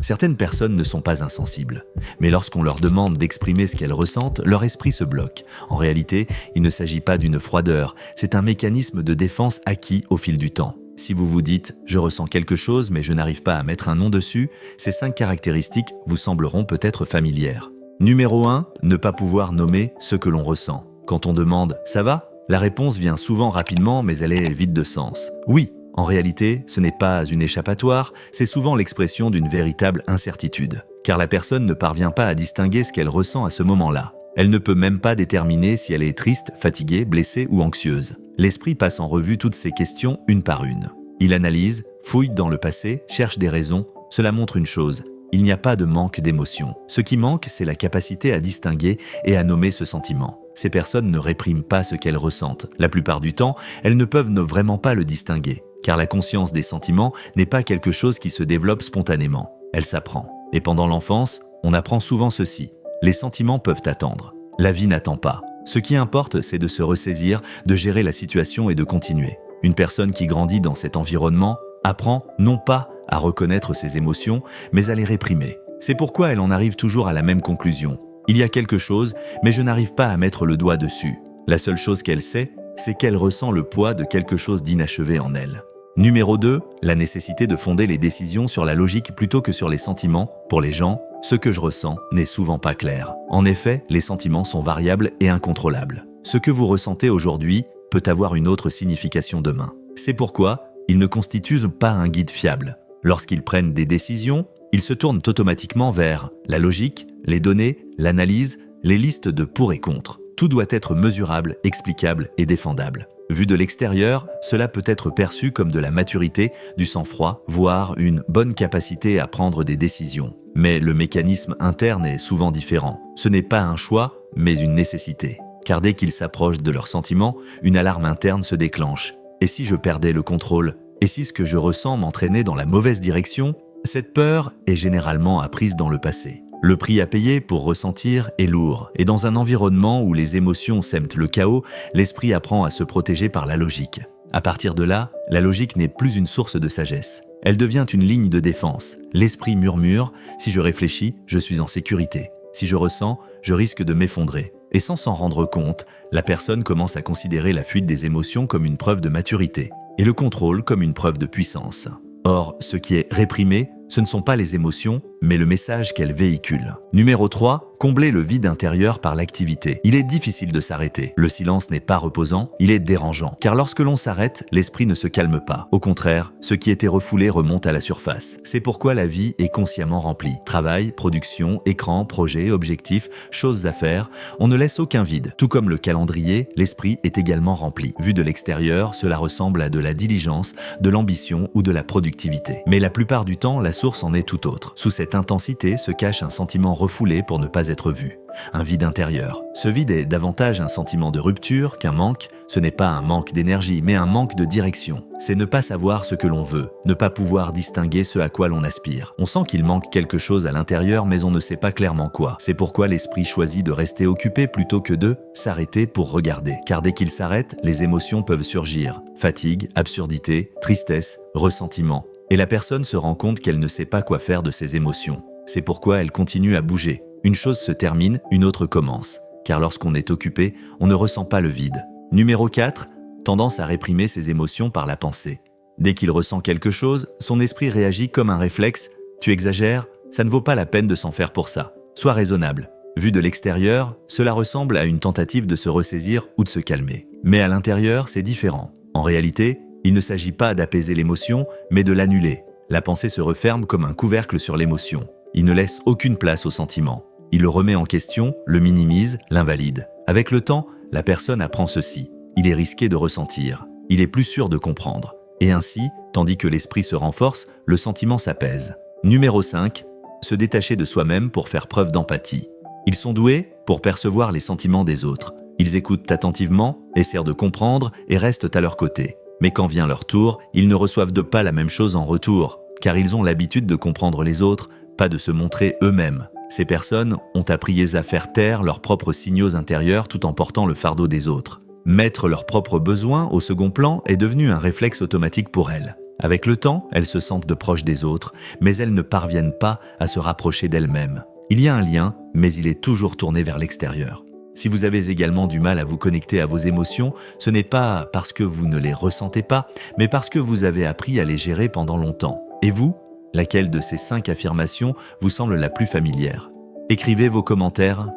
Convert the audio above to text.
Certaines personnes ne sont pas insensibles, mais lorsqu'on leur demande d'exprimer ce qu'elles ressentent, leur esprit se bloque. En réalité, il ne s'agit pas d'une froideur, c'est un mécanisme de défense acquis au fil du temps. Si vous vous dites « je ressens quelque chose mais je n'arrive pas à mettre un nom dessus », ces 5 caractéristiques vous sembleront peut-être familières. Numéro 1, ne pas pouvoir nommer ce que l'on ressent. Quand on demande « ça va ?», la réponse vient souvent rapidement mais elle est vide de sens. Oui, en réalité, ce n'est pas une échappatoire, c'est souvent l'expression d'une véritable incertitude. Car la personne ne parvient pas à distinguer ce qu'elle ressent à ce moment-là. Elle ne peut même pas déterminer si elle est triste, fatiguée, blessée ou anxieuse. L'esprit passe en revue toutes ces questions une par une. Il analyse, fouille dans le passé, cherche des raisons. Cela montre une chose, il n'y a pas de manque d'émotion. Ce qui manque, c'est la capacité à distinguer et à nommer ce sentiment. Ces personnes ne répriment pas ce qu'elles ressentent. La plupart du temps, elles ne peuvent vraiment pas le distinguer. Car la conscience des sentiments n'est pas quelque chose qui se développe spontanément. Elle s'apprend. Et pendant l'enfance, on apprend souvent ceci. Les sentiments peuvent attendre. La vie n'attend pas. Ce qui importe, c'est de se ressaisir, de gérer la situation et de continuer. Une personne qui grandit dans cet environnement apprend non pas à reconnaître ses émotions, mais à les réprimer. C'est pourquoi elle en arrive toujours à la même conclusion. Il y a quelque chose, mais je n'arrive pas à mettre le doigt dessus. La seule chose qu'elle sait, c'est qu'elle ressent le poids de quelque chose d'inachevé en elle. Numéro 2, la nécessité de fonder les décisions sur la logique plutôt que sur les sentiments. Pour les gens, ce que je ressens n'est souvent pas clair. En effet, les sentiments sont variables et incontrôlables. Ce que vous ressentez aujourd'hui peut avoir une autre signification demain. C'est pourquoi ils ne constituent pas un guide fiable. Lorsqu'ils prennent des décisions, ils se tournent automatiquement vers la logique, les données, l'analyse, les listes de pour et contre. Tout doit être mesurable, explicable et défendable. Vu de l'extérieur, cela peut être perçu comme de la maturité, du sang-froid, voire une bonne capacité à prendre des décisions. Mais le mécanisme interne est souvent différent. Ce n'est pas un choix, mais une nécessité. Car dès qu'ils s'approchent de leurs sentiments, une alarme interne se déclenche. Et si je perdais le contrôle ? Et si ce que je ressens m'entraînait dans la mauvaise direction ? Cette peur est généralement apprise dans le passé. Le prix à payer pour ressentir est lourd, et dans un environnement où les émotions sèment le chaos, l'esprit apprend à se protéger par la logique. À partir de là, la logique n'est plus une source de sagesse. Elle devient une ligne de défense. L'esprit murmure « si je réfléchis, je suis en sécurité. Si je ressens, je risque de m'effondrer ». Et sans s'en rendre compte, la personne commence à considérer la fuite des émotions comme une preuve de maturité, et le contrôle comme une preuve de puissance. Or, ce qui est réprimé, ce ne sont pas les émotions, mais le message qu'elles véhiculent. Numéro 3, combler le vide intérieur par l'activité. Il est difficile de s'arrêter. Le silence n'est pas reposant, il est dérangeant. Car lorsque l'on s'arrête, l'esprit ne se calme pas. Au contraire, ce qui était refoulé remonte à la surface. C'est pourquoi la vie est consciemment remplie. Travail, production, écran, projet, objectifs, choses à faire, on ne laisse aucun vide. Tout comme le calendrier, l'esprit est également rempli. Vu de l'extérieur, cela ressemble à de la diligence, de l'ambition ou de la productivité. Mais la plupart du temps, la source en est tout autre. Sous cette intensité se cache un sentiment refoulé pour ne pas être vu. Un vide intérieur. Ce vide est davantage un sentiment de rupture qu'un manque. Ce n'est pas un manque d'énergie, mais un manque de direction. C'est ne pas savoir ce que l'on veut, ne pas pouvoir distinguer ce à quoi l'on aspire. On sent qu'il manque quelque chose à l'intérieur, mais on ne sait pas clairement quoi. C'est pourquoi l'esprit choisit de rester occupé plutôt que de s'arrêter pour regarder. Car dès qu'il s'arrête, les émotions peuvent surgir. Fatigue, absurdité, tristesse, ressentiment. Et la personne se rend compte qu'elle ne sait pas quoi faire de ses émotions. C'est pourquoi elle continue à bouger. Une chose se termine, une autre commence. Car lorsqu'on est occupé, on ne ressent pas le vide. Numéro 4, tendance à réprimer ses émotions par la pensée. Dès qu'il ressent quelque chose, son esprit réagit comme un réflexe. Tu exagères, ça ne vaut pas la peine de s'en faire pour ça. Sois raisonnable. Vu de l'extérieur, cela ressemble à une tentative de se ressaisir ou de se calmer. Mais à l'intérieur, c'est différent. En réalité, il ne s'agit pas d'apaiser l'émotion, mais de l'annuler. La pensée se referme comme un couvercle sur l'émotion. Il ne laisse aucune place au sentiment. Il le remet en question, le minimise, l'invalide. Avec le temps, la personne apprend ceci. Il est risqué de ressentir. Il est plus sûr de comprendre. Et ainsi, tandis que l'esprit se renforce, le sentiment s'apaise. Numéro 5. Se détacher de soi-même pour faire preuve d'empathie. Ils sont doués pour percevoir les sentiments des autres. Ils écoutent attentivement, essaient de comprendre et restent à leur côté. Mais quand vient leur tour, ils ne reçoivent pas la même chose en retour, car ils ont l'habitude de comprendre les autres, pas de se montrer eux-mêmes. Ces personnes ont appris à faire taire leurs propres signaux intérieurs tout en portant le fardeau des autres. Mettre leurs propres besoins au second plan est devenu un réflexe automatique pour elles. Avec le temps, elles se sentent de proches des autres, mais elles ne parviennent pas à se rapprocher d'elles-mêmes. Il y a un lien, mais il est toujours tourné vers l'extérieur. Si vous avez également du mal à vous connecter à vos émotions, ce n'est pas parce que vous ne les ressentez pas, mais parce que vous avez appris à les gérer pendant longtemps. Et vous, laquelle de ces 5 affirmations vous semble la plus familière? Écrivez vos commentaires